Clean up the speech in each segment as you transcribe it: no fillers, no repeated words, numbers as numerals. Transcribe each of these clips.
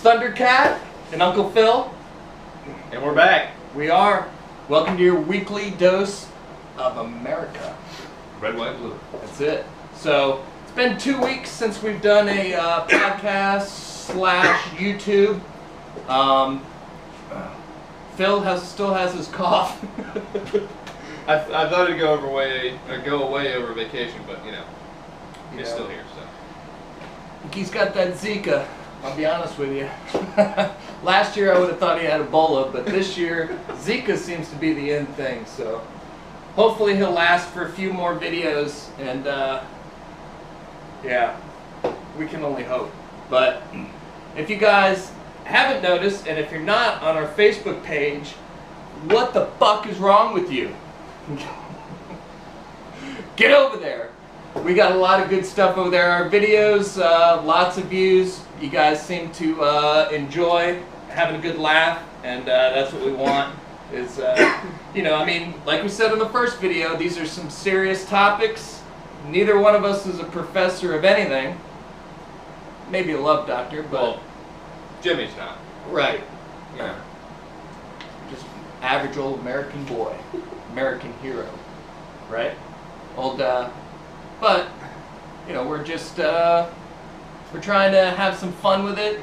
Thundercat and Uncle Phil. And we're back. We are. Welcome to your weekly dose of America. Red, white, blue. That's it. So, it's been 2 weeks since we've done a podcast slash YouTube. Phil still has his cough. I thought it'd go away over vacation, but you know, he's still here. So He's got that Zika. I'll be honest with you. Last year I would have thought he had Ebola, but this year Zika seems to be the end thing. So hopefully he'll last for a few more videos, and yeah, we can only hope. But if you guys haven't noticed, and if you're not on our Facebook page, what the fuck is wrong with you? Get over there. We got a lot of good stuff over there. Our videos, lots of views. You guys seem to enjoy having a good laugh, and that's what we want. Is you know, I mean, like we said in the first video, these are some serious topics. Neither one of us is a professor of anything. Maybe a love doctor, but well, Jimmy's not. right. Yeah. Just average old American boy, American hero, right? Old, but you know, we're just we're trying to have some fun with it,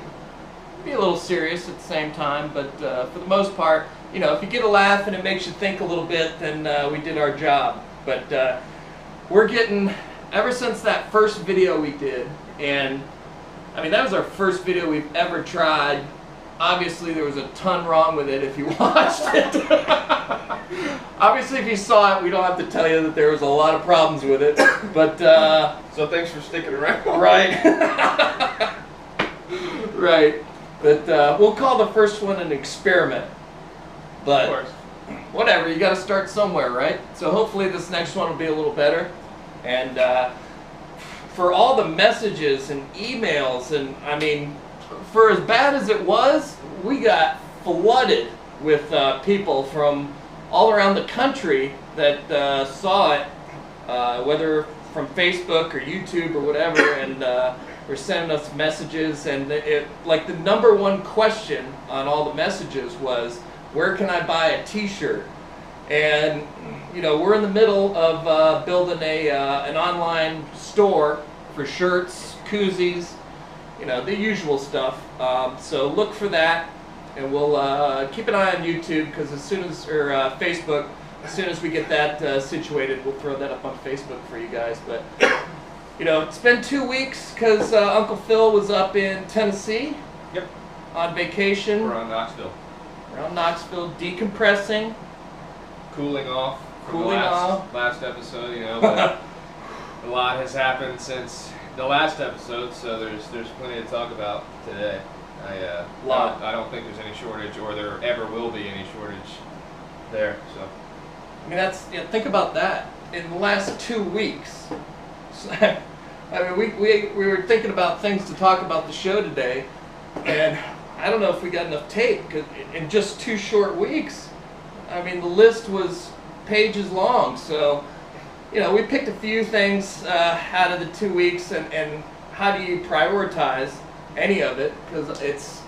be a little serious at the same time. But for the most part, you know, if you get a laugh and it makes you think a little bit, then we did our job. But we're getting, ever since that first video we did, and I mean, that was our first video we've ever tried. Obviously, there was a ton wrong with it if you watched it. Obviously, if you saw it, we don't have to tell you that there was a lot of problems with it. But So thanks for sticking around. right, right. But we'll call the first one an experiment. But Of course. whatever, you got to start somewhere, right? So hopefully, this next one will be a little better. And for all the messages and emails, and I mean, for as bad as it was, we got flooded with people from all around the country that saw it, whether from Facebook or YouTube or whatever, and were sending us messages. And like the number one question on all the messages was, where can I buy a t-shirt? And you know, we're in the middle of building an online store for shirts, koozies, you know, the usual stuff. So look for that, and we'll keep an eye on YouTube, because as soon as, or Facebook, as soon as we get that situated, we'll throw that up on Facebook for you guys. But you know, it's been 2 weeks because Uncle Phil was up in Tennessee. Yep. On vacation. We're on Knoxville. Around Knoxville, decompressing, Cooling off. From Cooling off. Last episode, you know, but a lot has happened since the last episode, so there's plenty to talk about today. I don't think there's any shortage, or there ever will be any shortage there. So I mean, that's, you know, think about that. In the last 2 weeks, I mean, we were thinking about things to talk about the show today, and I don't know if we got enough tape, because in just 2 short weeks, I mean, the list was pages long. So, you know, we picked a few things out of the 2 weeks, and how do you prioritize any of it? Because it's,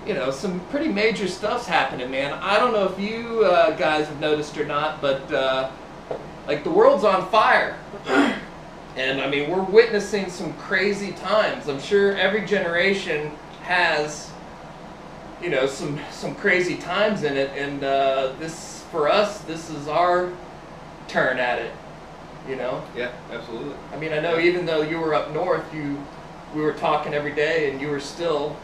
you know, some pretty major stuff's happening, man. I don't know if you guys have noticed or not, but like, the world's on fire. And I mean, we're witnessing some crazy times. I'm sure every generation has, you know, some crazy times in it, and this, for us, this is our turn at it, you know? yeah, absolutely. I mean, I know even though you were up north, we were talking every day, and you were still,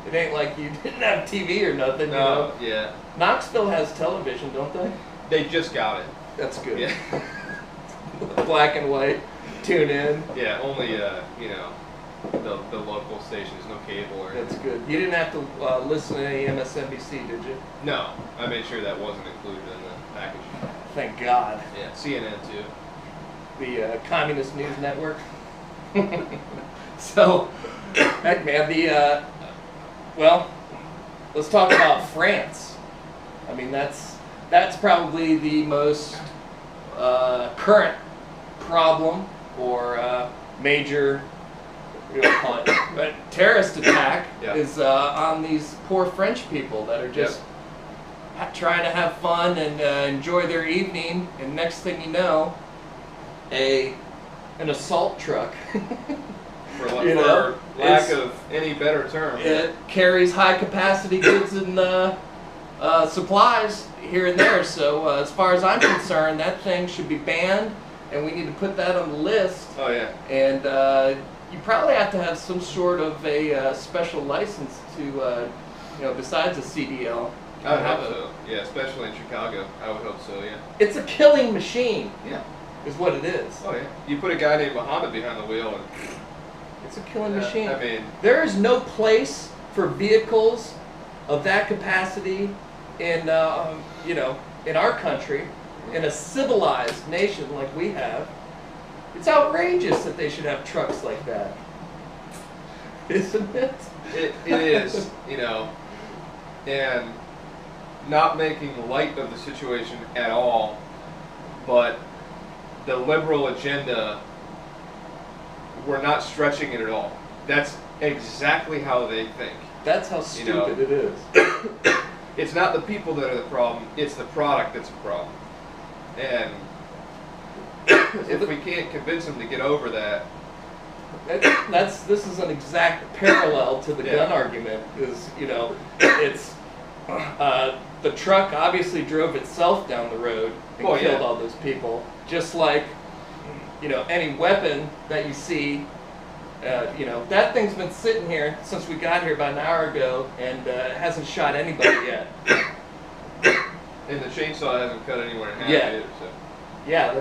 it ain't like you didn't have TV or nothing, you know? Yeah. Knoxville has television, don't they? They just got it. That's good. Yeah. Black and white, tune in. Yeah, only you know, the local stations, no cable or anything. That's good. You didn't have to listen to any MSNBC, did you? No, I made sure that wasn't included in the package. Thank God. Yeah, CNN too. The Communist News Network. So, heck, man, well, let's talk about France. I mean, that's probably the most current problem, or major call it, but terrorist attack Yeah. is on these poor French people that are just trying to have fun and enjoy their evening, and next thing you know, an assault truck. For lack of any better term. It carries high capacity goods and supplies here and there. So as far as I'm concerned, that thing should be banned, and we need to put that on the list. Oh yeah. And you probably have to have some sort of a special license to, besides a CDL. I would hope so. Yeah, especially in Chicago. I would hope so. Yeah. It's a killing machine. Yeah. Is what it is. Oh yeah. You put a guy named Muhammad behind the wheel, and it's a killing machine. I mean, there is no place for vehicles of that capacity in in our country, in a civilized nation like we have. It's outrageous that they should have trucks like that, isn't it? It is, and not making light of the situation at all, but the liberal agenda, we're not stretching it at all. That's exactly how they think. That's how stupid it is. It's not the people that are the problem, it's the product that's a problem. And if we can't convince them to get over that, this is an exact parallel to the gun argument. Is it's the truck obviously drove itself down the road and killed all those people, just like any weapon that you see. That thing's been sitting here since we got here about an hour ago, and hasn't shot anybody yet. And the chainsaw hasn't cut anywhere in half either. So. Yeah,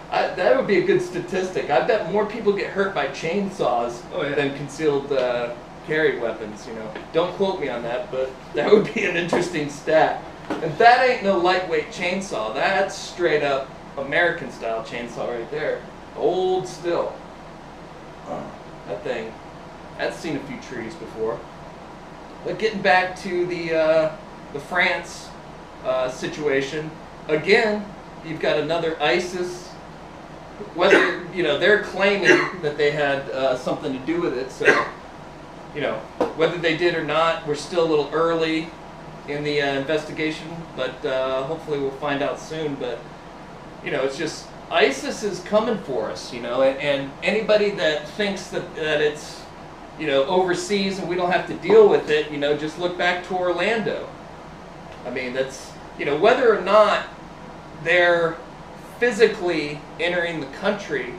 that would be a good statistic. I bet more people get hurt by chainsaws than concealed carry weapons. Don't quote me on that, but that would be an interesting stat. And that ain't no lightweight chainsaw. That's straight up American style chainsaw right there. Old still. That thing, that's seen a few trees before. But getting back to the France situation, again, you've got another ISIS. Whether they're claiming that they had something to do with it, so whether they did or not, we're still a little early in the investigation, but hopefully we'll find out soon. But it's just ISIS is coming for us, and anybody that thinks that it's overseas and we don't have to deal with it, just look back to Orlando. I mean, that's whether or not they're physically entering the country,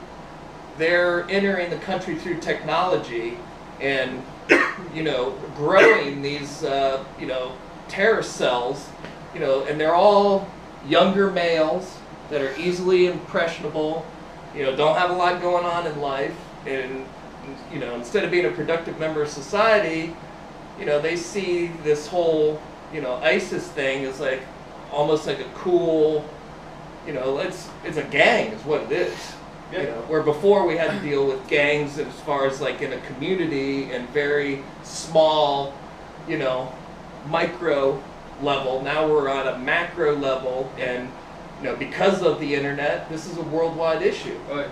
they're entering the country through technology and growing these terrorist cells, and they're all younger males that are easily impressionable, don't have a lot going on in life, and instead of being a productive member of society, they see this whole ISIS thing as like almost like a cool, it's a gang is what it is. Where before we had to deal with gangs as far as like in a community and very small, micro level. Now we're on a macro level, and because of the internet, this is a worldwide issue. Right.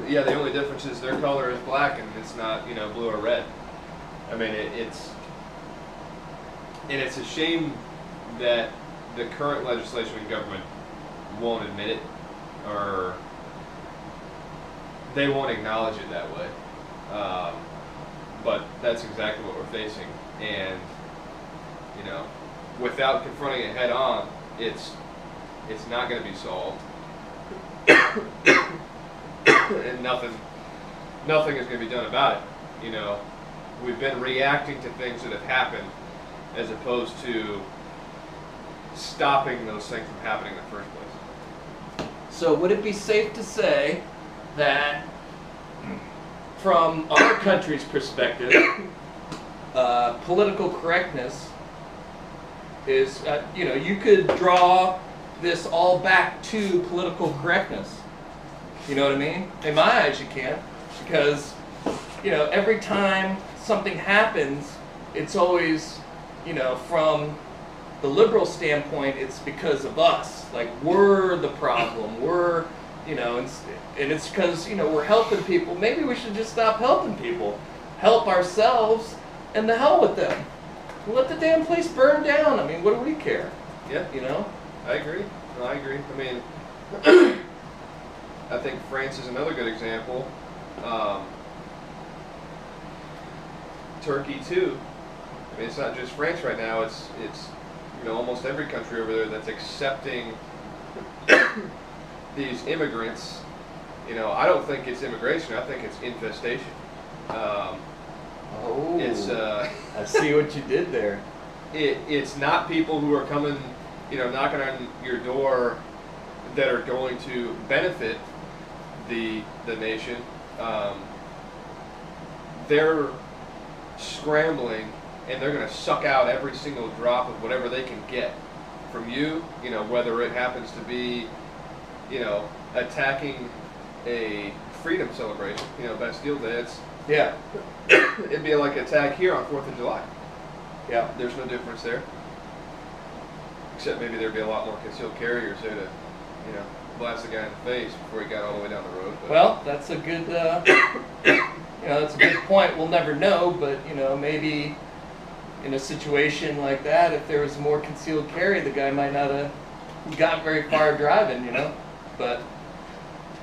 Yeah, the only difference is their color is black and it's not, blue or red. I mean, it's a shame that the current legislation and government won't admit it, or they won't acknowledge it that way. But that's exactly what we're facing, and without confronting it head on, it's not going to be solved, and nothing is going to be done about it. We've been reacting to things that have happened as opposed to stopping those things from happening in the first place. So would it be safe to say that from our country's perspective, political correctness is, you could draw this all back to political correctness. You know what I mean? In my eyes, you can't, because, every time something happens, it's always, from the liberal standpoint, it's because of us. Like, we're the problem. We're, you know, and it's because, you know, we're helping people. Maybe we should just stop helping people. Help ourselves, and the hell with them. Let the damn place burn down. I mean, what do we care? Yeah. You know? I agree. No, I agree. I mean, I think France is another good example. Turkey too. I mean, it's not just France right now. It's you know, almost every country over there that's accepting these immigrants. You know, I don't think it's immigration. I think it's infestation. It's I see what you did there. It's not people who are coming, you know, knocking on your door that are going to benefit the nation. They're scrambling, and they're going to suck out every single drop of whatever they can get from you. You know, whether it happens to be, you know, attacking a freedom celebration. You know, Bastille Day. Yeah. It'd be like an attack here on 4th of July. Yeah. There's no difference there. Except maybe there'd be a lot more concealed carriers there to, you know, blast the guy in the face before he got all the way down the road. But. Well, that's a good, you know, that's a good point. We'll never know, but, you know, maybe in a situation like that, if there was more concealed carry, the guy might not have got very far driving, you know. But,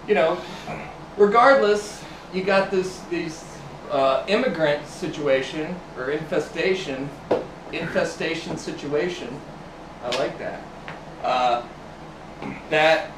you know, regardless, you got these immigrant situation or infestation situation. I like that. That,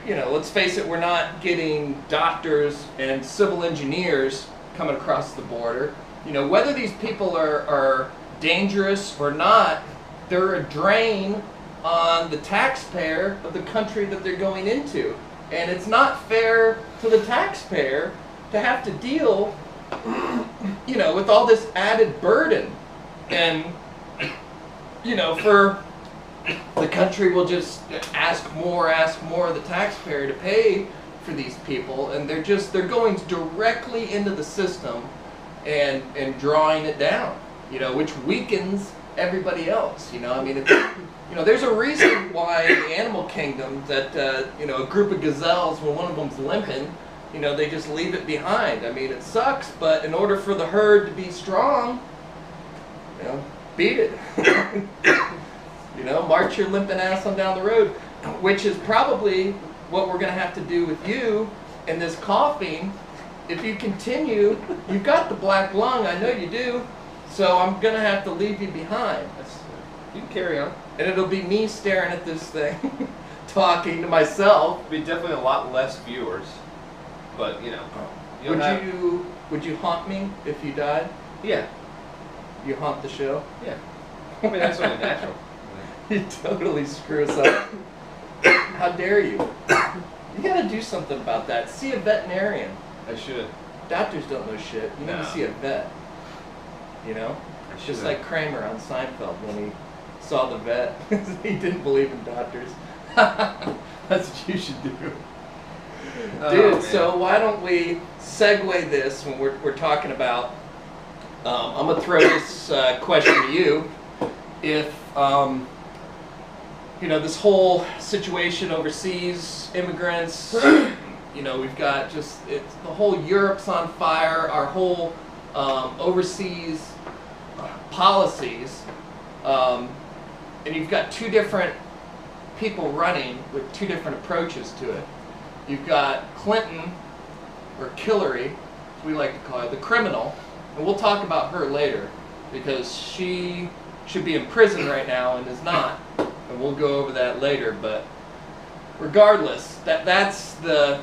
you know, let's face it, we're not getting doctors and civil engineers coming across the border. You know, whether these people are dangerous or not, they're a drain on the taxpayer of the country that they're going into. And it's not fair to the taxpayer to have to deal, you know, with all this added burden. And, you know, for the country will just ask more of the taxpayer to pay for these people, and they're going directly into the system and drawing it down, you know, which weakens everybody else. You know, I mean, it's, you know, there's a reason why in the animal kingdom that you know, a group of gazelles, when one of them's limping, you know, they just leave it behind. I mean, it sucks, but in order for the herd to be strong, you know, beat it. You know, march your limping ass on down the road, which is probably what we're going to have to do with you and this coughing. If you continue, you've got the black lung, I know you do, so I'm going to have to leave you behind. You can carry on. And it'll be me staring at this thing, talking to myself. It'll be definitely a lot less viewers, but, you know. Would you haunt me if you died? Yeah. You haunt the show? Yeah. I mean, that's only natural. You totally screw us up. How dare you? You gotta do something about that. See a veterinarian. I should. Doctors don't know shit. You need to see a vet. You know? I Just should. like Kramer on Seinfeld when he saw the vet. He didn't believe in doctors. That's what you should do. Dude, so why don't we segue this when we're talking about, I'm going to throw this question to you. If, you know, this whole situation overseas, immigrants, you know, we've got just, the whole Europe's on fire, our whole overseas policies, and you've got two different people running with two different approaches to it. You've got Clinton, or Hillary, as we like to call her, the criminal, and we'll talk about her later, because she should be in prison right now and is not, and we'll go over that later. But regardless, that's the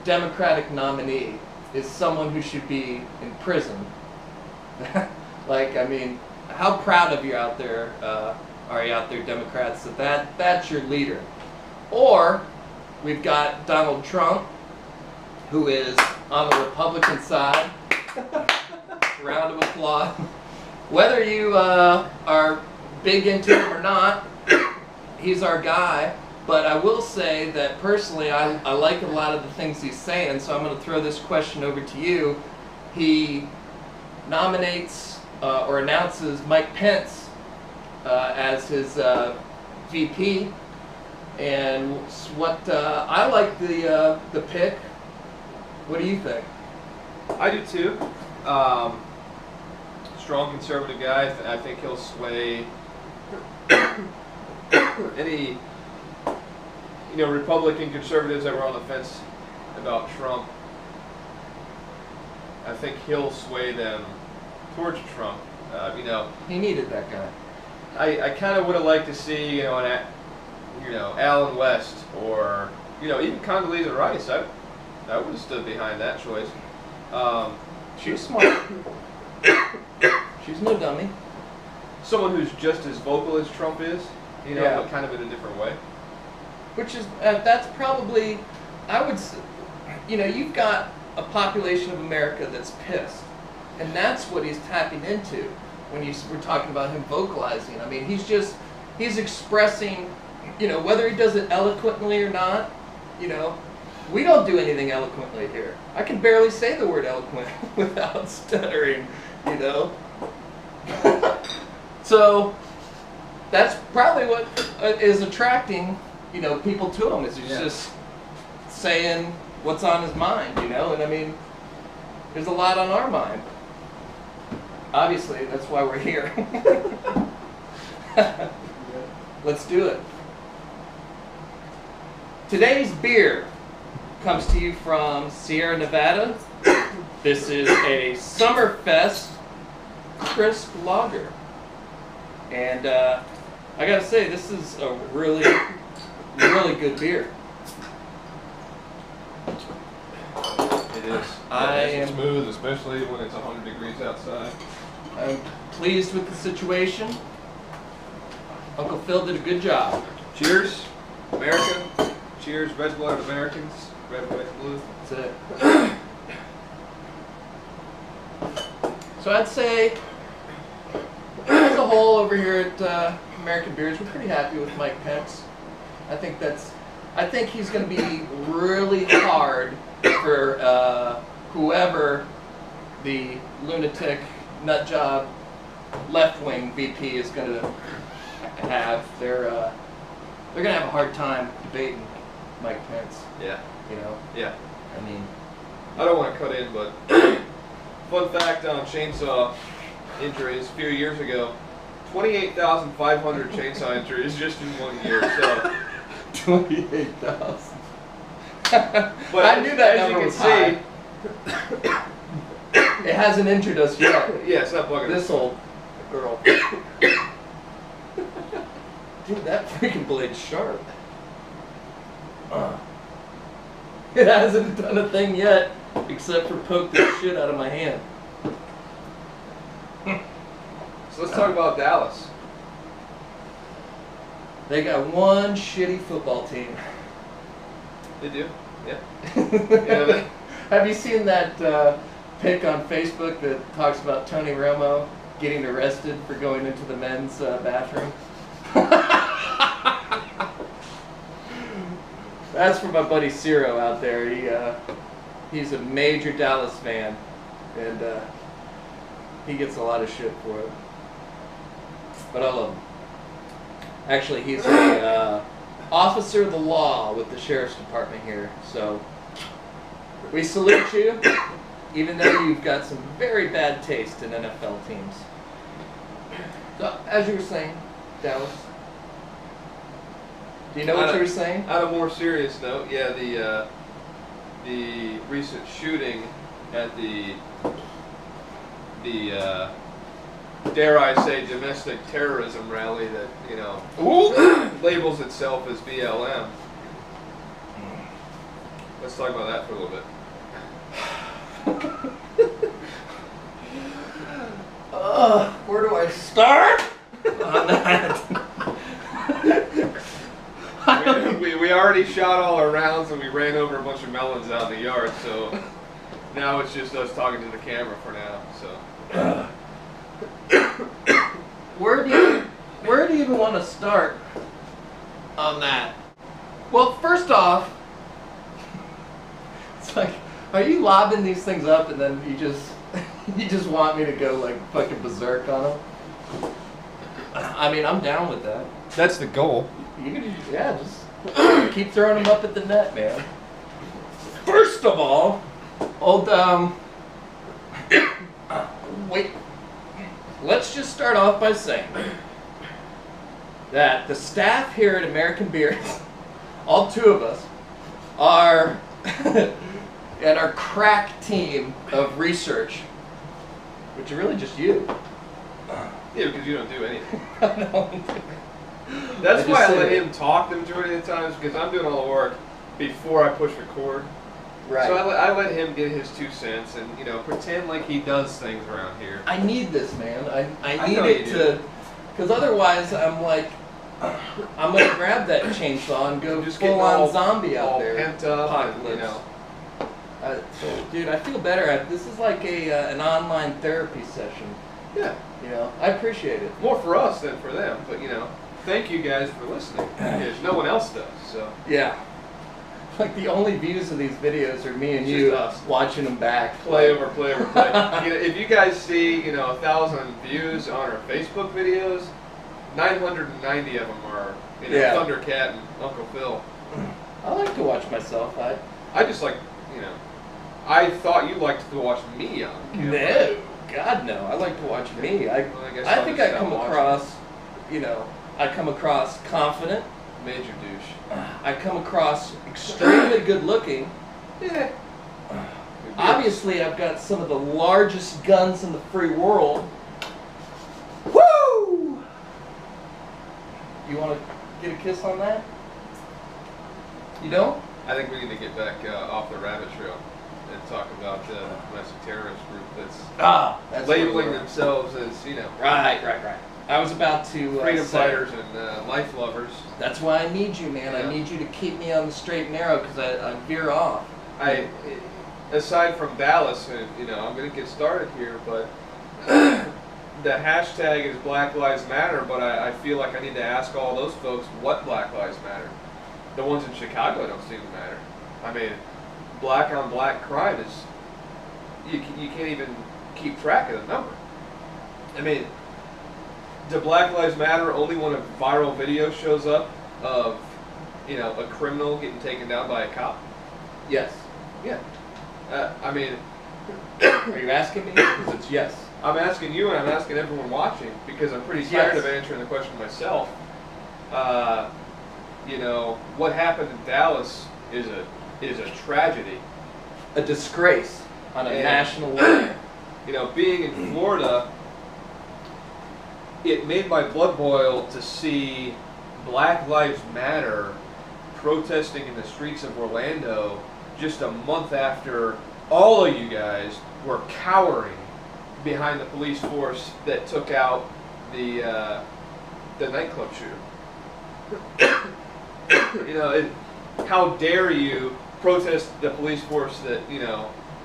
Democratic nominee, is someone who should be in prison. Like, I mean, how proud of you out there are you out there, Democrats, that's your leader? Or we've got Donald Trump, who is on the Republican side. Round of applause. Whether you are big into him or not, he's our guy. But I will say that personally, I like a lot of the things he's saying, so I'm going to throw this question over to you. He nominates or announces Mike Pence as his VP, And what I like the pick. What do you think? I do too. Strong conservative guy. I think he'll sway any Republican conservatives that were on the fence about Trump. I think he'll sway them towards Trump. He needed that guy. I kind of would have liked to see Alan West or even Condoleezza Rice. I would have stood behind that choice. She's smart. She's no dummy. Someone who's just as vocal as Trump is, but kind of in a different way. Which is, that's probably, I would say, you've got a population of America that's pissed. And that's what he's tapping into when we're talking about him vocalizing. I mean, he's expressing, whether he does it eloquently or not, we don't do anything eloquently here. I can barely say the word eloquent without stuttering, So that's probably what is attracting, people to him, is he's just saying what's on his mind, and I mean, there's a lot on our mind. Obviously, that's why we're here. Let's do it. Today's beer comes to you from Sierra Nevada. This is a Summerfest crisp lager. And I gotta say, this is a really, really good beer. It is. It's smooth, especially when it's 100 degrees outside. I'm pleased with the situation. Uncle Phil did a good job. Cheers, America. Cheers, red-blooded Americans. Red, white, and blue. That's it. So I'd say, as a whole, over here at American Beers, we're pretty happy with Mike Pence. I think he's going to be really hard for whoever the lunatic nutjob left-wing VP is going to have. They're going to have a hard time debating Mike Pence. Yeah. Yeah. I mean, I don't want to cut in, but fun fact on chainsaw injuries: a few years ago, 28,500 chainsaw injuries just in 1 year. So 28,000. But I knew that as number you was can high. It hasn't injured us yet. Yeah, it's not bugging This old girl. Dude, that freaking blade's sharp. It hasn't done a thing yet, except for poke the shit out of my hand. So let's talk about Dallas. They got one shitty football team. They do, yeah. Have you seen that pic on Facebook that talks about Tony Romo getting arrested for going into the men's bathroom? That's for my buddy Ciro out there. He's a major Dallas fan, and he gets a lot of shit for it. But I love him. Actually, he's a officer of the law with the sheriff's department here. So we salute you, even though you've got some very bad taste in NFL teams. So, as you were saying, Dallas. Do you know what you were saying? On a more serious note, yeah, the recent shooting at the dare I say domestic terrorism rally that labels itself as BLM. Let's talk about that for a little bit. Where do I start on that? We already shot all our rounds and we ran over a bunch of melons out in the yard, so now it's just us talking to the camera for now. So where do you even want to start on that? Well, first off, it's like, are you lobbing these things up and then you just want me to go like fucking berserk on them? I mean, I'm down with that. that's the goal. You can, yeah, just Keep throwing them up at the net, man. First of all, old wait. Let's just start off by saying that the staff here at American Beards, all two of us, are and our crack team of research, which is really just you. Yeah, because you don't do anything. No. That's why I let him talk the majority of the times, because I'm doing all the work before I push record. Right. So I let him get his 2 cents and, pretend like he does things around here. I need this, man. I need know it you to, because otherwise I'm like, I'm gonna grab that chainsaw and go Just full on zombie out all there. Pent up, Apocalypse. Dude, I feel better. This is like an online therapy session. Yeah. I appreciate it. More for us than for them, but thank you guys for listening, because no one else does. So yeah. Like the only views of these videos are me and It's you just us. watching them back. play over play. If you guys see 1,000 views on our Facebook videos, 990 of them are Thundercat and Uncle Phil. I like to watch myself. I just like I thought you liked to watch me on camera. No, God no. I like to watch me. I think I come across, I come across confident. Major douche. I come across extremely good looking. Yeah. Obviously, I've got some of the largest guns in the free world. Woo! You want to get a kiss on that? You don't? I think we need to get back off the rabbit trail and talk about the domestic terrorist group that's labeling themselves as, Right. I was about to freedom fighters and life lovers. That's why I need you, man. Yeah. I need you to keep me on the straight and narrow because I veer off. Aside from Dallas, and I'm going to get started here, but the hashtag is Black Lives Matter, but I feel like I need to ask all those folks what Black Lives Matter. The ones in Chicago don't seem to matter. I mean, black on black crime is, you can't even keep track of the number. I mean, do Black Lives Matter only when a viral video shows up of, a criminal getting taken down by a cop? Yes. Yeah. I mean, Are you asking me? Because it's yes. I'm asking you and I'm asking everyone watching because I'm pretty tired of answering the question myself. What happened in Dallas is a tragedy. A disgrace on a national level. Being in Florida, it made my blood boil to see Black Lives Matter protesting in the streets of Orlando just a month after all of you guys were cowering behind the police force that took out the nightclub shooter. How dare you protest the police force that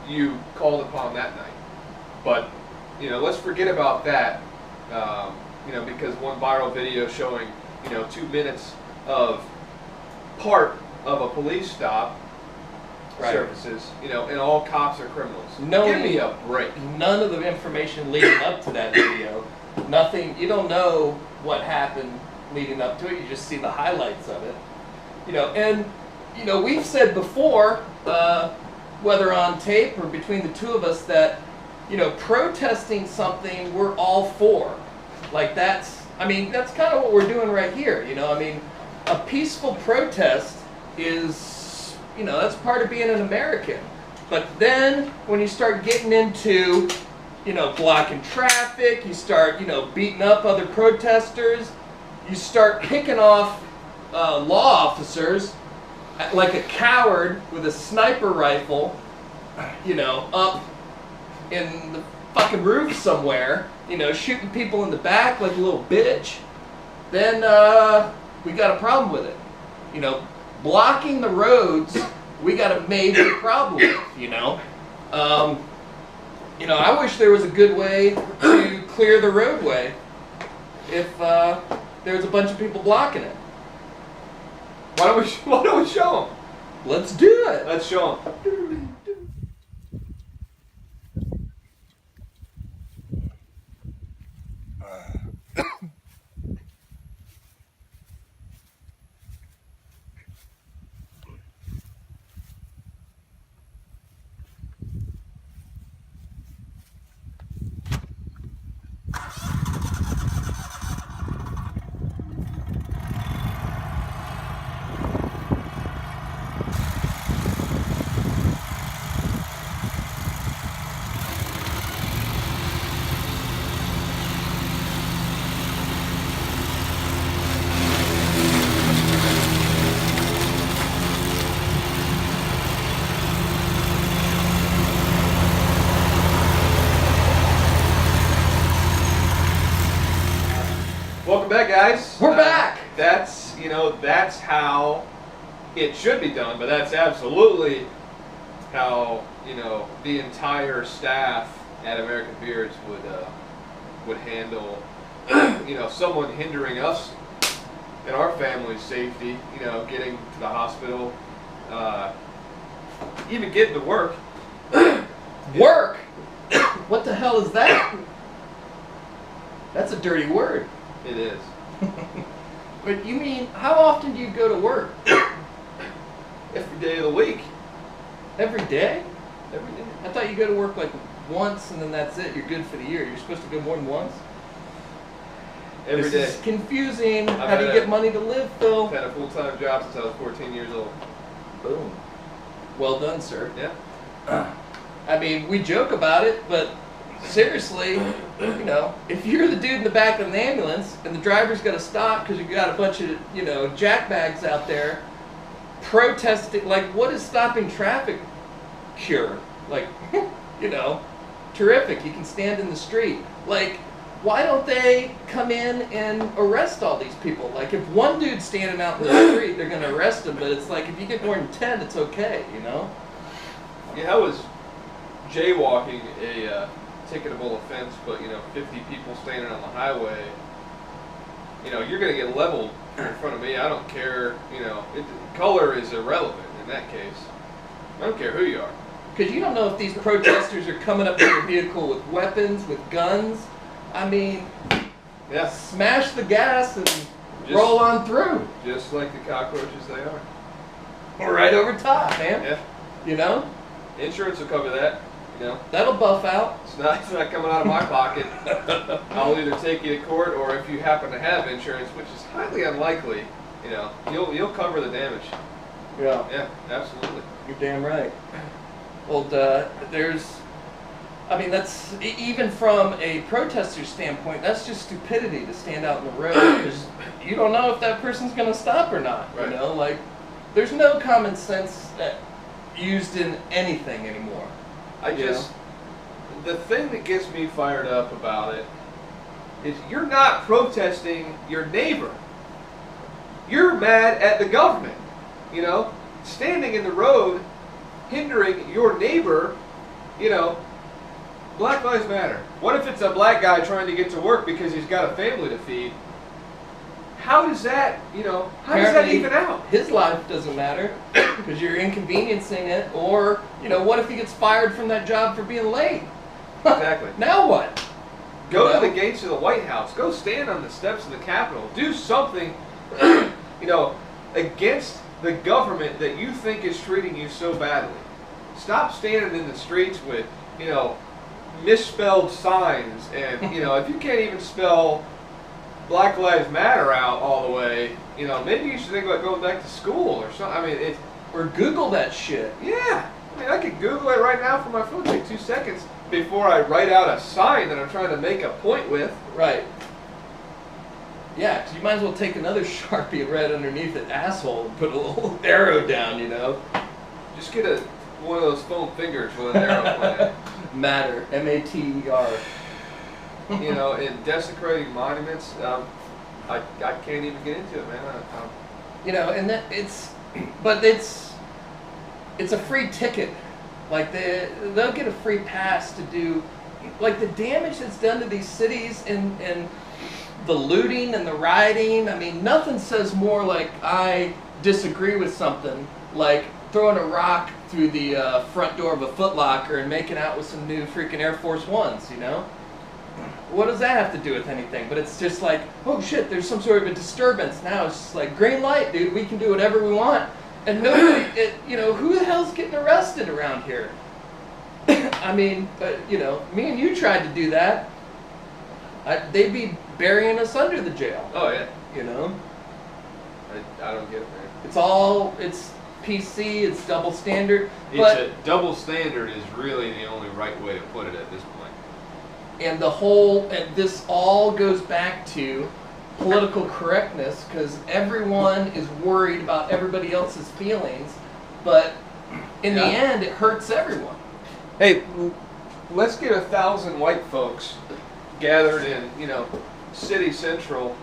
you called upon that night? But let's forget about that. Because one viral video showing 2 minutes of part of a police stop surfaces, and all cops are criminals. Give me a break. None of the information leading up to that video, nothing. You don't know what happened leading up to it. You just see the highlights of it. We've said before, whether on tape or between the two of us, that protesting something we're all for. Like that's kind of what we're doing right here. A peaceful protest is, that's part of being an American. But then when you start getting into, blocking traffic, you start, beating up other protesters, you start picking off law officers like a coward with a sniper rifle, up in the fucking roof somewhere, shooting people in the back like a little bitch, then we got a problem with it. Blocking the roads, we got a major problem with, I wish there was a good way to clear the roadway if there was a bunch of people blocking it. Why don't we show them? Let's do it. Let's show them. yeah, guys, We're back. That's that's how it should be done, but that's absolutely how the entire staff at American Beards would handle someone hindering us and our family's safety. Getting to the hospital, even getting to work. Work? What the hell is that? That's a dirty word. It is. But you mean, how often do you go to work? Every day of the week. Every day? Every day. I thought you go to work like once and then that's it. You're good for the year. You're supposed to go more than once? Every day. This is confusing. How do you get money to live, Phil? I've had a full-time job since I was 14 years old. Boom. Well done, sir. Yeah. I mean, we joke about it, but seriously, if you're the dude in the back of an ambulance and the driver's got to stop because you got a bunch of, jackbags out there protesting, like, what is stopping traffic cure? Like, terrific. You can stand in the street. Like, why don't they come in and arrest all these people? Like, if one dude's standing out in the street, they're going to arrest him, but it's like, if you get more than 10, it's okay, Yeah, I was jaywalking a ticketable offense, but 50 people standing on the highway, you're going to get leveled in front of me. I don't care, color is irrelevant in that case. I don't care who you are. Because you don't know if these protesters are coming up to your vehicle with weapons, with guns. I mean, yeah, smash the gas and roll on through. Just like the cockroaches they are. Or right over top, man. Yeah. Insurance will cover that. That'll buff out. It's not coming out of my pocket. I'll either take you to court, or if you happen to have insurance, which is highly unlikely, you'll cover the damage. Yeah. Yeah, absolutely. You're damn right. Well, that's, even from a protester's standpoint, that's just stupidity to stand out in the road because you don't know if that person's going to stop or not. Right. There's no common sense used in anything anymore. The thing that gets me fired up about it is you're not protesting your neighbor. You're mad at the government. Standing in the road, hindering your neighbor, Black Lives Matter. What if it's a black guy trying to get to work because he's got a family to feed? How does that, how does that even out? His life doesn't matter because you're inconveniencing it. Or, what if he gets fired from that job for being late? Exactly. Now what? Go to the gates of the White House. Go stand on the steps of the Capitol. Do something, against the government that you think is treating you so badly. Stop standing in the streets with, misspelled signs. And, if you can't even spell Black Lives Matter out all the way, maybe you should think about going back to school or something. Or Google that shit. Yeah. I could Google it right now from my phone. Take 2 seconds before I write out a sign that I'm trying to make a point with. Right. Yeah, because you might as well take another Sharpie and write underneath it, asshole, and put a little arrow down, Just get one of those foam fingers with an arrow on it. Matter. M-A-T-E-R. In desecrating monuments, I can't even get into it, man. And that it's a free ticket. Like they'll get a free pass to do, like the damage that's done to these cities and the looting and the rioting. I mean, nothing says more like I disagree with something like throwing a rock through the front door of a Foot Locker and making out with some new freaking Air Force Ones, What does that have to do with anything? But it's just like, oh shit, there's some sort of a disturbance. Now it's just like, green light, dude, we can do whatever we want. And nobody, who the hell's getting arrested around here? I mean, me and you tried to do that. They'd be burying us under the jail. Oh, yeah. I don't get it, man. It's PC, it's double standard. Double standard is really the only right way to put it at this point. And this all goes back to political correctness because everyone is worried about everybody else's feelings, but in the end, it hurts everyone. Hey, let's get 1,000 white folks gathered in, City Central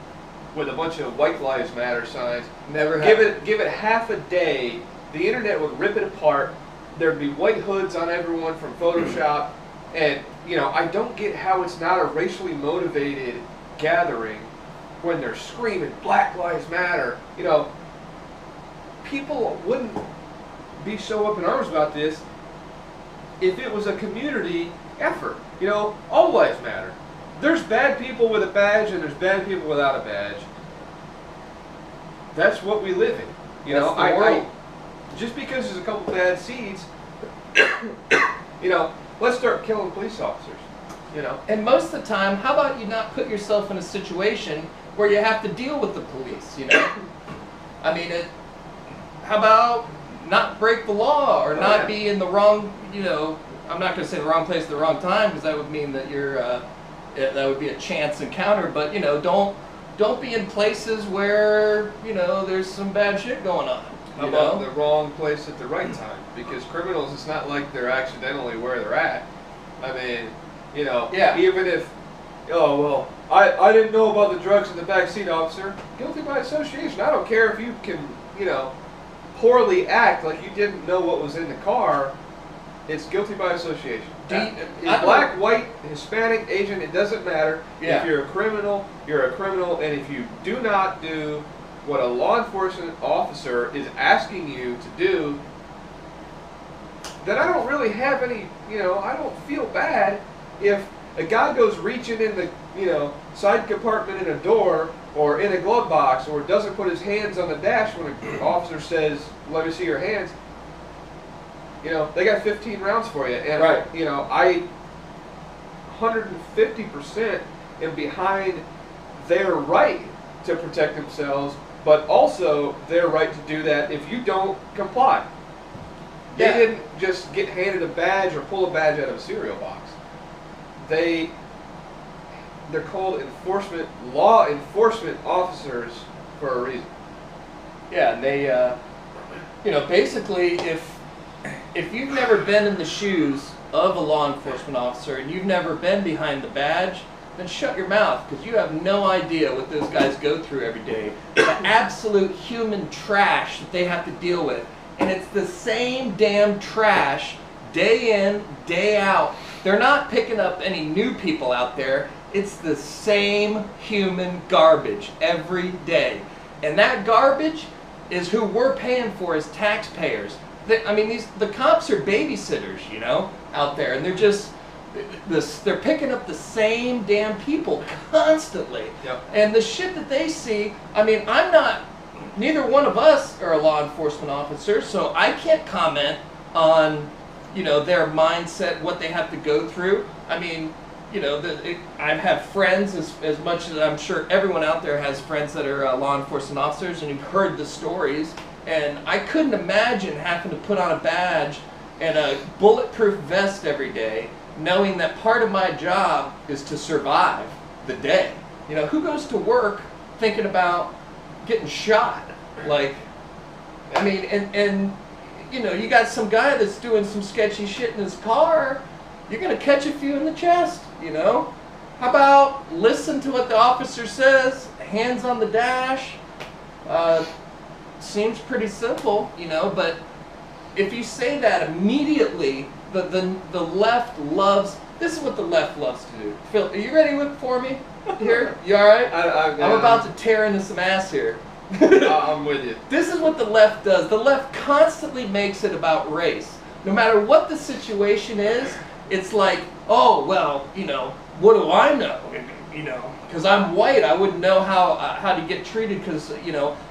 with a bunch of White Lives Matter signs. Never Give it half a day, the internet would rip it apart. There'd be white hoods on everyone from Photoshop, and I don't get how it's not a racially motivated gathering when they're screaming Black Lives Matter. People wouldn't be so up in arms about this if it was a community effort. All lives matter. There's bad people with a badge and there's bad people without a badge. That's what we live in. Just because there's a couple bad seeds, let's start killing police officers. And most of the time, how about you not put yourself in a situation where you have to deal with the police? I mean, how about not break the law or not be in the wrong? I'm not going to say the wrong place at the wrong time, because that would mean that you're that would be a chance encounter. But don't be in places where there's some bad shit going on. How about the wrong place at the right time? Because criminals, it's not like they're accidentally where they're at. I mean, even if, I didn't know about the drugs in the backseat, officer. Guilty by association. I don't care if you can, poorly act like you didn't know what was in the car. It's guilty by association. Black, white, Hispanic, Asian, it doesn't matter. Yeah. If you're a criminal, you're a criminal. And if you do not do what a law enforcement officer is asking you to do, then I don't really have any, I don't feel bad if a guy goes reaching in the, side compartment in a door or in a glove box, or doesn't put his hands on the dash when an officer says, let me see your hands. They got 15 rounds for you. And, I 150% am behind their right to protect themselves, but also their right to do that if you don't comply. They didn't just get handed a badge or pull a badge out of a cereal box. They're called law enforcement officers for a reason. Yeah, and they, basically, if you've never been in the shoes of a law enforcement officer and you've never been behind the badge, then shut your mouth, because you have no idea what those guys go through every day. The absolute human trash that they have to deal with. And it's the same damn trash day in, day out. They're not picking up any new people out there. It's the same human garbage every day. And that garbage is who we're paying for as taxpayers. The cops are babysitters, out there. And they're picking up the same damn people constantly. Yep. And the shit that they see, neither one of us are a law enforcement officer, so I can't comment on, their mindset, what they have to go through. I have friends, as much as I'm sure everyone out there has friends that are law enforcement officers, and you've heard the stories, and I couldn't imagine having to put on a badge and a bulletproof vest every day, knowing that part of my job is to survive the day. Who goes to work thinking about getting shot? You got some guy that's doing some sketchy shit in his car, you're going to catch a few in the chest, How about listen to what the officer says, hands on the dash? Seems pretty simple, but if you say that immediately, the left loves, this is what the left loves to do. Phil, are you ready for me here? You all right? I'm about to tear into some ass here. I'm with you. This is what the left does. The left constantly makes it about race. No matter what the situation is, it's like, oh, well, what do I know? Because I'm white, I wouldn't know how to get treated, because,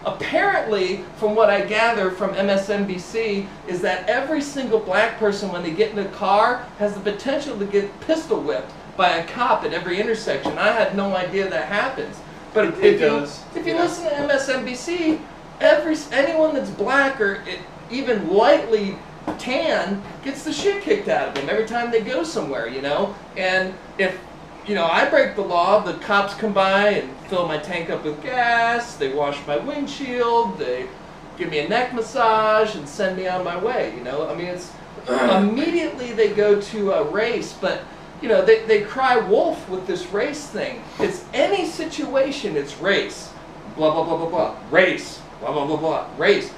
apparently, from what I gather from MSNBC, is that every single black person, when they get in a car, has the potential to get pistol whipped by a cop at every intersection. I had no idea that happens. But if you listen to MSNBC, anyone that's black or even lightly tan gets the shit kicked out of them every time they go somewhere, And if I break the law, the cops come by and fill my tank up with gas, they wash my windshield, they give me a neck massage and send me on my way, It's immediately they go to a race, but they cry wolf with this race thing. It's any situation, it's race. blah, blah, blah, blah, blah. Race, blah, blah, blah, blah. Race.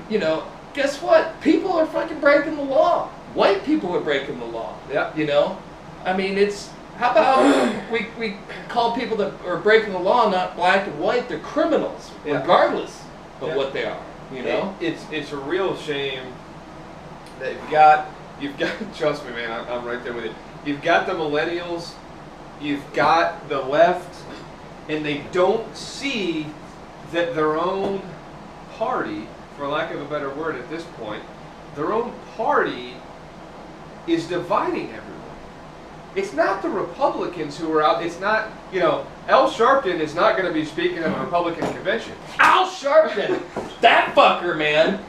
You know, guess what? People are fucking breaking the law. White people are breaking the law. Yeah. You know? I mean, it's, how about we call people that are breaking the law not black and white, they're criminals, Yeah. regardless of Yeah. what they are, you know? It's a real shame that you've got, trust me, man, I'm right there with you. You've got the millennials, you've got the left, and they don't see that their own party, for lack of a better word at this point, their own party is dividing everyone. It's not the Republicans who are out. It's not, you know, Al Sharpton is not going to be speaking at a Republican convention. Al Sharpton! That fucker, man!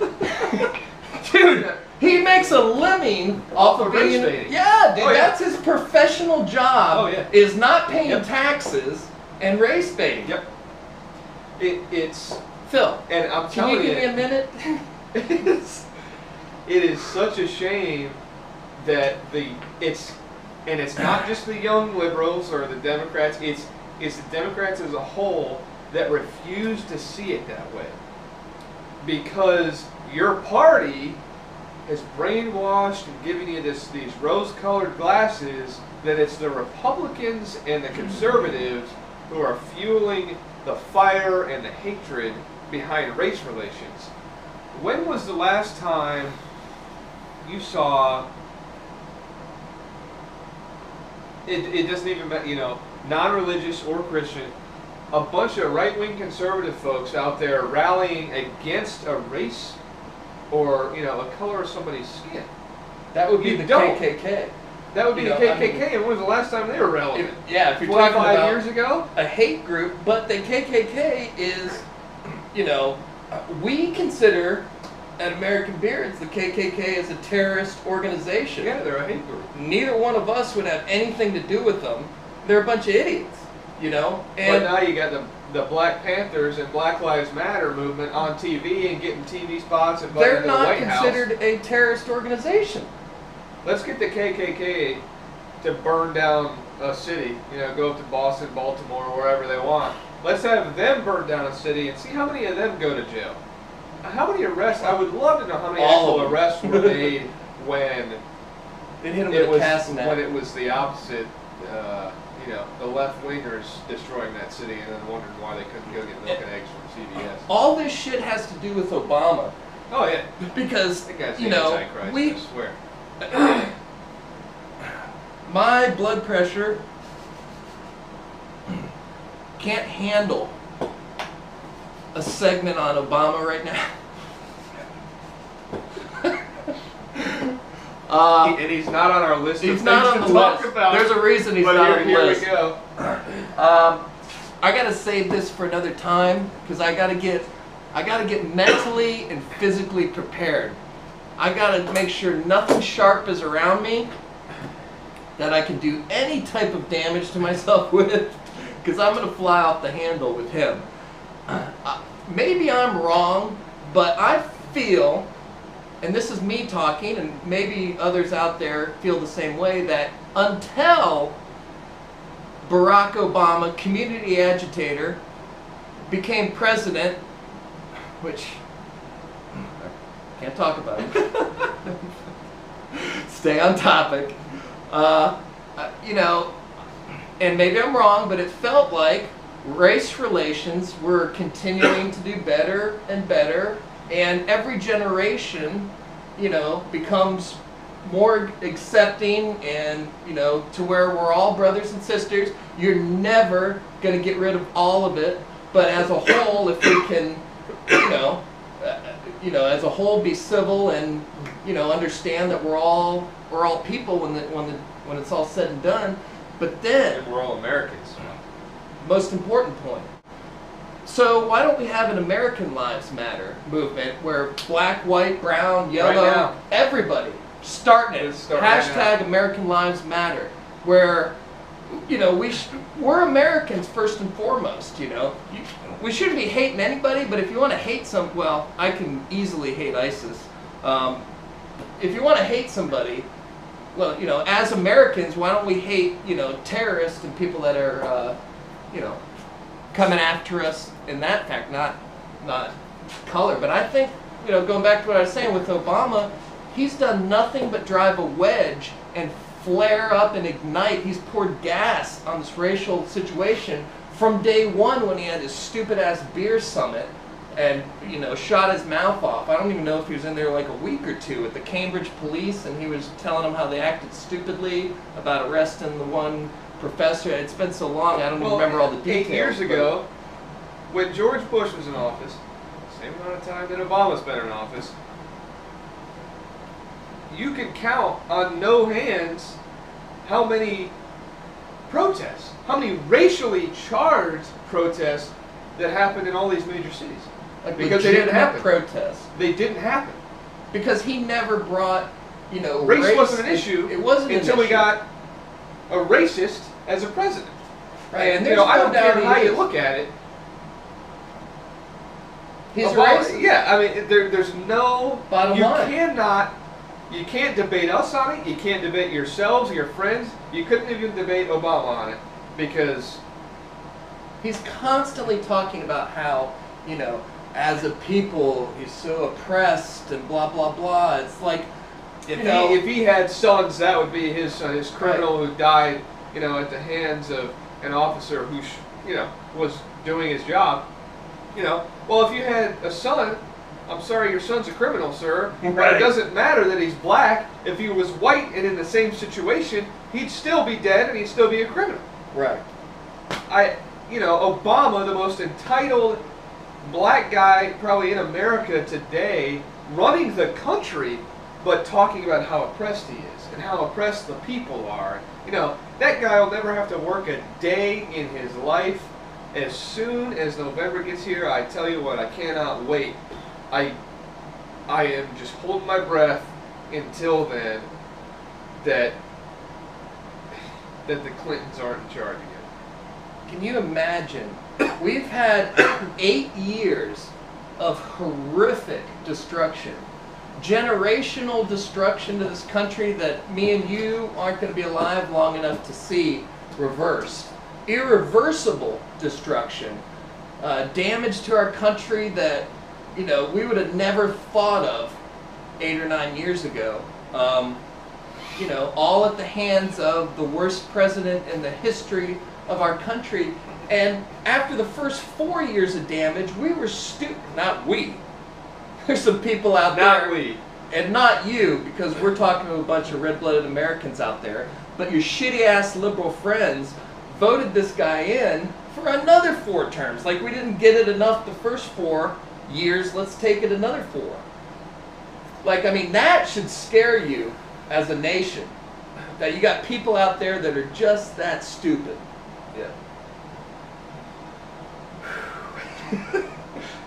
Dude, he makes a living off of race being... baiting. Yeah, dude, Oh, yeah. that's his professional job, Oh, yeah. is not paying Yep. taxes and race baiting. Yep. It's, Phil, and I'm can telling you give me a minute? it is such a shame that it's not just the young liberals or the Democrats, it's the Democrats as a whole that refuse to see it that way. Because your party has brainwashed and given you these rose-colored glasses that it's the Republicans and the conservatives who are fueling the fire and the hatred behind race relations. When was the last time you saw, it doesn't even matter, you know, non-religious or Christian, a bunch of right-wing conservative folks out there rallying against a race or, you know, a color of somebody's skin? That would be You the don't. KKK. That would be You the know, I KKK, mean, and when was the last time they were relevant? If you're talking 25 about years ago? a hate group, but the KKK is, you know, we consider at American Beards the KKK is a terrorist organization. Yeah, they're a hate group. Neither one of us would have anything to do with them. They're a bunch of idiots, you know? But And now you got the Black Panthers and Black Lives Matter movement on TV and getting TV spots and invited they're to the not White House. considered a terrorist organization. Let's get the KKK to burn down a city, you know, go up to Boston, Baltimore, wherever they want. Let's have them burn down a city and see how many of them go to jail. How many arrests? I would love to know how many All of actual them. arrests were made when They hit them it with a was castanet. when it was the opposite. You know, the left wingers destroying that city and then wondering why they couldn't go get milk and eggs from CVS. All this shit has to do with Obama. Oh yeah, Because, that guy's you the know, Antichrist, I swear. my blood pressure can't handle a segment on Obama right now. And he's not on our list He's of not things on the to talk list. about. There's a reason he's but not on the here list. we go. I gotta save this for another time because I gotta get mentally and physically prepared. I gotta make sure nothing sharp is around me that I can do any type of damage to myself with, because I'm gonna fly off the handle with him. Maybe I'm wrong, but I feel, and this is me talking, and maybe others out there feel the same way, that until Barack Obama, community agitator, became president, which I can't talk about it. Stay on topic. You know, and maybe I'm wrong, but it felt like race relations were continuing to do better and better, and every generation, you know, becomes more accepting, and, you know, to where we're all brothers and sisters. You're never going to get rid of all of it, but as a whole, if we can, you know, as a whole, be civil and, you know, understand that we're all people when it's all said and done. But then, And we're all Americans. most important point. So why don't we have an American Lives Matter movement where black, white, brown, yellow, Right now. everybody starting it. Let's start right Hashtag American Lives Matter, where, you know, we're Americans first and foremost. You know, we shouldn't be hating anybody, but if you want to hate well, I can easily hate ISIS. If you want to hate somebody, well, you know, as Americans, why don't we hate, you know, terrorists and people that are, you know, coming after us in that fact, not color. But I think, going back to what I was saying with Obama, he's done nothing but drive a wedge and flare up and ignite. He's poured gas on this racial situation from day one when he had his stupid ass beer summit and shot his mouth off. I don't even know if he was in there like a week or two with the Cambridge police, and he was telling them how they acted stupidly about arresting the one professor. It's been so long, I don't even remember all the details. 8 years ago, when George Bush was in office, same amount of time that Obama's been in office, you can count on no hands how many protests, how many racially charged protests that happened in all these major cities. Because they didn't happen. Protests. They didn't happen. Because he never brought, race wasn't an issue. It wasn't until we got a racist as a president. Right. And I don't care how you look at it. He's racist. Yeah, I mean, there's no bottom line. You can't debate us on it. You can't debate yourselves, your friends. You couldn't even debate Obama on it because he's constantly talking about how, as a people, he's so oppressed and blah, blah, blah. It's like, if he had sons, that would be his son, his criminal who died, at the hands of an officer who, was doing his job. Well, if you had a son, I'm sorry, your son's a criminal, sir. But it doesn't matter that he's black. If he was white and in the same situation, he'd still be dead and he'd still be a criminal. Right. Obama, the most entitled black guy probably in America today, running the country, but talking about how oppressed he is and how oppressed the people are. That guy will never have to work a day in his life. As soon as November gets here, I tell you what, I cannot wait. I am just holding my breath until then that the Clintons aren't in charge again. Can you imagine? We've had 8 years of horrific destruction, generational destruction to this country that me and you aren't going to be alive long enough to see reversed. Irreversible destruction, damage to our country that we would have never thought of 8 or 9 years ago. All at the hands of the worst president in the history of our country. And after the first 4 years of damage, we were not we. There's some people out there. Not we. And not you, because we're talking to a bunch of red-blooded Americans out there. But your shitty-ass liberal friends voted this guy in for another 4 terms. Like, we didn't get it enough the first 4 years, let's take it another 4. Like, that should scare you as a nation. That you got people out there that are just that stupid. Yeah.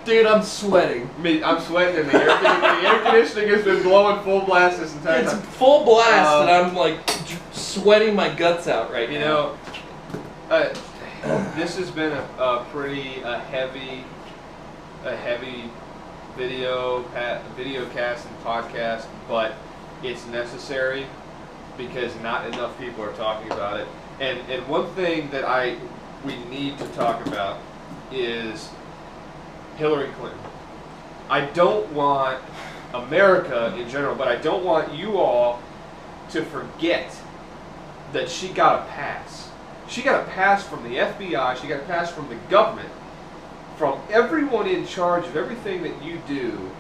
Dude, I'm sweating. I'm sweating, and the air conditioning has been blowing full blast this entire time. It's full blast, and I'm like sweating my guts out right now. This has been a pretty heavy video cast and podcast, but it's necessary because not enough people are talking about it. And one thing that we need to talk about is Hillary Clinton. I don't want America in general, but I don't want you all to forget that she got a pass. She got a pass from the FBI, she got a pass from the government, from everyone in charge of everything that you do.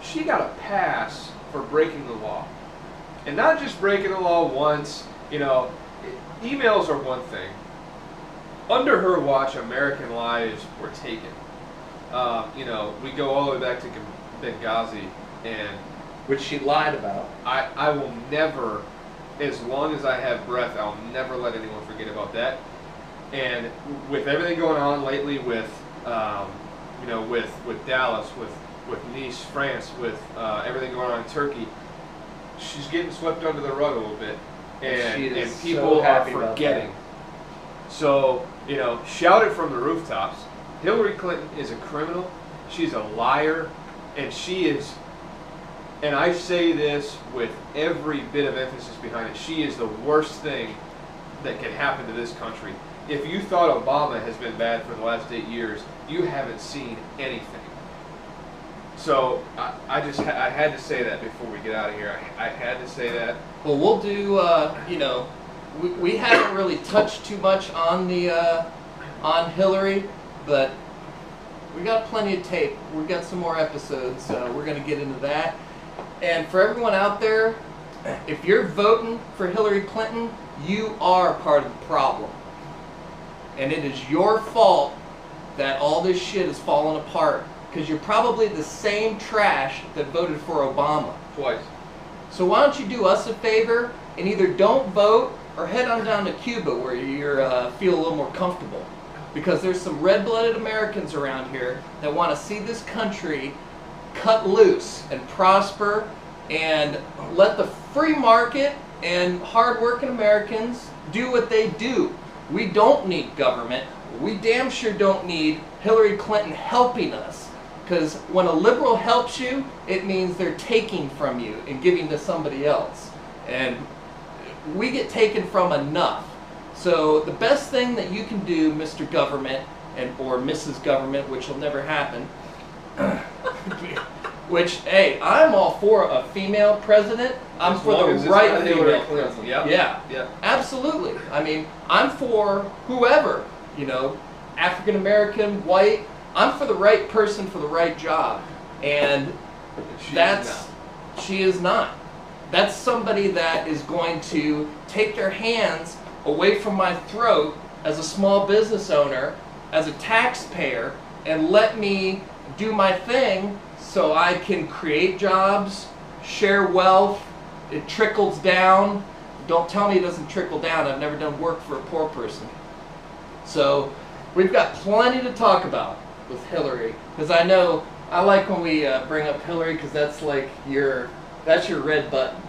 She got a pass for breaking the law. And not just breaking the law once, emails are one thing. Under her watch, American lives were taken. We go all the way back to Benghazi, and which she lied about. I will never, as long as I have breath, I'll never let anyone forget about that. And with everything going on lately with Dallas, with Nice, France, with everything going on in Turkey, she's getting swept under the rug a little bit, and people are forgetting. So, shout it from the rooftops. Hillary Clinton is a criminal. She's a liar, and she is, and I say this with every bit of emphasis behind it, she is the worst thing that can happen to this country. if you thought Obama has been bad for the last 8 years, you haven't seen anything. So I had to say that before we get out of here. I had to say that. Well, we'll do. You know, we haven't really touched too much on the on Hillary, but we got plenty of tape. We've got some more episodes. We're going to get into that. And for everyone out there, if you're voting for Hillary Clinton, you are part of the problem. And it is your fault that all this shit is falling apart. Because you're probably the same trash that voted for Obama. Twice. So why don't you do us a favor and either don't vote or head on down to Cuba where you feel a little more comfortable. Because there's some red-blooded Americans around here that want to see this country cut loose and prosper and let the free market and hard-working Americans do what they do. We don't need government. We damn sure don't need Hillary Clinton helping us. Because when a liberal helps you, it means they're taking from you and giving to somebody else. And we get taken from enough. So the best thing that you can do, Mr. Government, or Mrs. Government, which will never happen, which, hey, I'm all for a female president. I'm for the right female president. Yeah, absolutely. I mean, I'm for whoever, you know, African American, white. I'm for the right person for the right job. And she is not. That's somebody that is going to take their hands away from my throat as a small business owner, as a taxpayer, and let me do my thing so I can create jobs, share wealth. It trickles down. Don't tell me it doesn't trickle down. I've never done work for a poor person. So we've got plenty to talk about with Hillary, because I know I like when we bring up Hillary, because that's like that's your red button.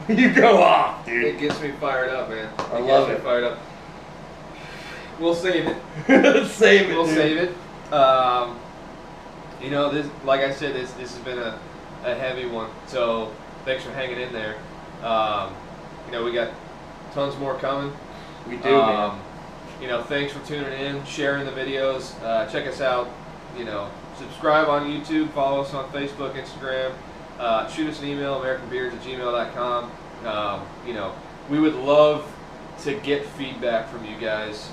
You go off, dude. It gets me fired up, man. I love it. Fired up. We'll save it. Save it. We'll dude. save it. You know, this, like I said, this has been a heavy one. So thanks for hanging in there. You know, we got tons more coming. We do, man. You know, thanks for tuning in, sharing the videos. Check us out. You know, subscribe on YouTube, follow us on Facebook, Instagram. Shoot us an email, americanbeards@gmail.com. You know, we would love to get feedback from you guys.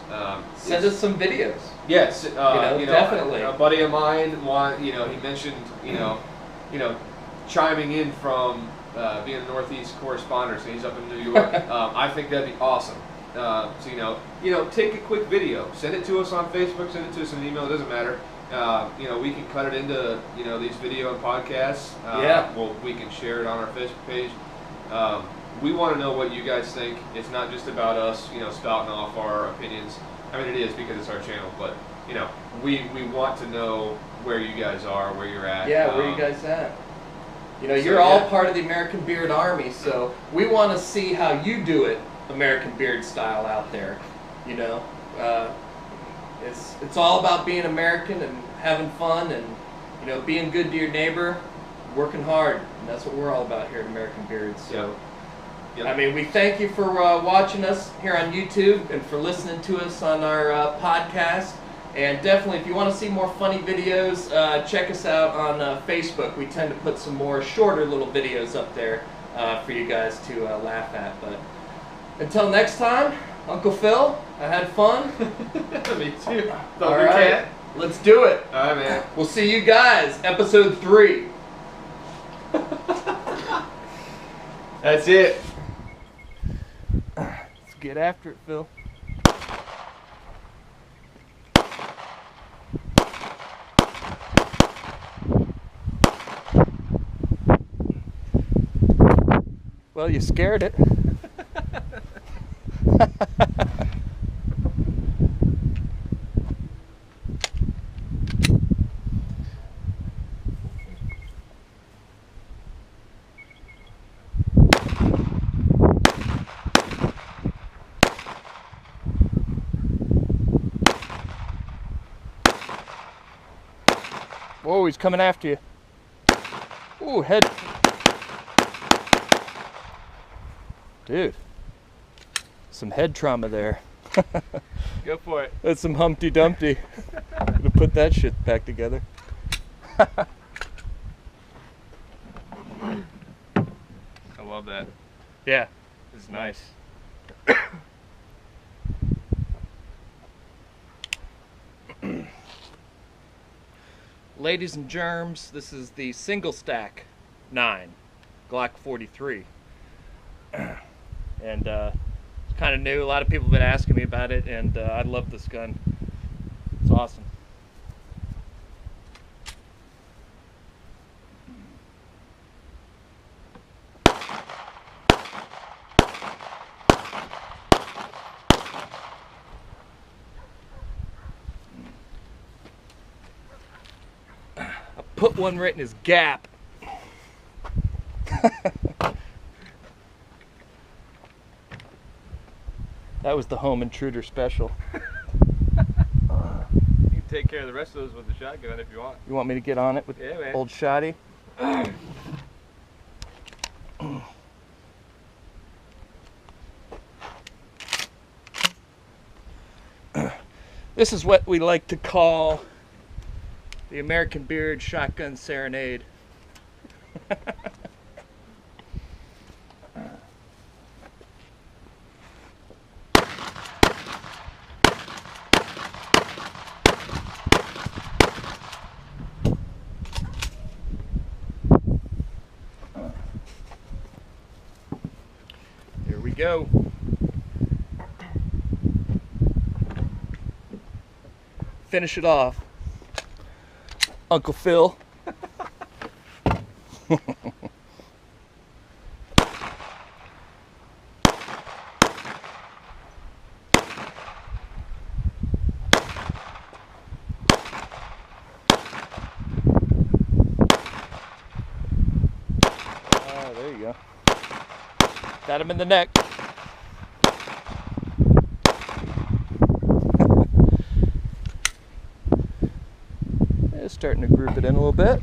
Send us some videos. Yes, you know, definitely. A buddy of mine, he mentioned, chiming in from being a Northeast correspondent, so he's up in New York. I think that'd be awesome. So take a quick video, send it to us on Facebook, send it to us in an email. It doesn't matter. We can cut it into these video and podcasts. Well, we can share it on our Facebook page. We want to know what you guys think. It's not just about us, spouting off our opinions. I mean, it is because it's our channel, but we want to know where you guys are, where you're at. Yeah, where you guys at? You're all part of the American Beard Army, so we want to see how you do it, American Beard style out there. It's all about being American and having fun and being good to your neighbor, working hard, and that's what we're all about here at American Beards. So, I mean, we thank you for watching us here on YouTube and for listening to us on our podcast. And definitely, if you want to see more funny videos, check us out on Facebook. We tend to put some more shorter little videos up there for you guys to laugh at. But until next time, Uncle Phil, I had fun. Me too. All right, let's do it. All right, man. We'll see you guys, episode 3. That's it. Let's get after it, Phil. Well, you scared it. Whoa, he's coming after you. Ooh, head. Dude, some head trauma there. Go for it. That's some Humpty Dumpty. To put that shit back together. I love that. Yeah. It's nice. Ladies and germs, this is the single stack 9 Glock 43. And it's kind of new. A lot of people have been asking me about it, and I love this gun. It's awesome. I put one right in his gap. That was the home intruder special. You can take care of the rest of those with the shotgun if you want. You want me to get on it with Yeah, man. old Shotty? This is what we like to call the American Beard Shotgun Serenade. Here we go. Finish it off. Uncle Phil. There you go. Got him in the neck. It's starting to group it in a little bit.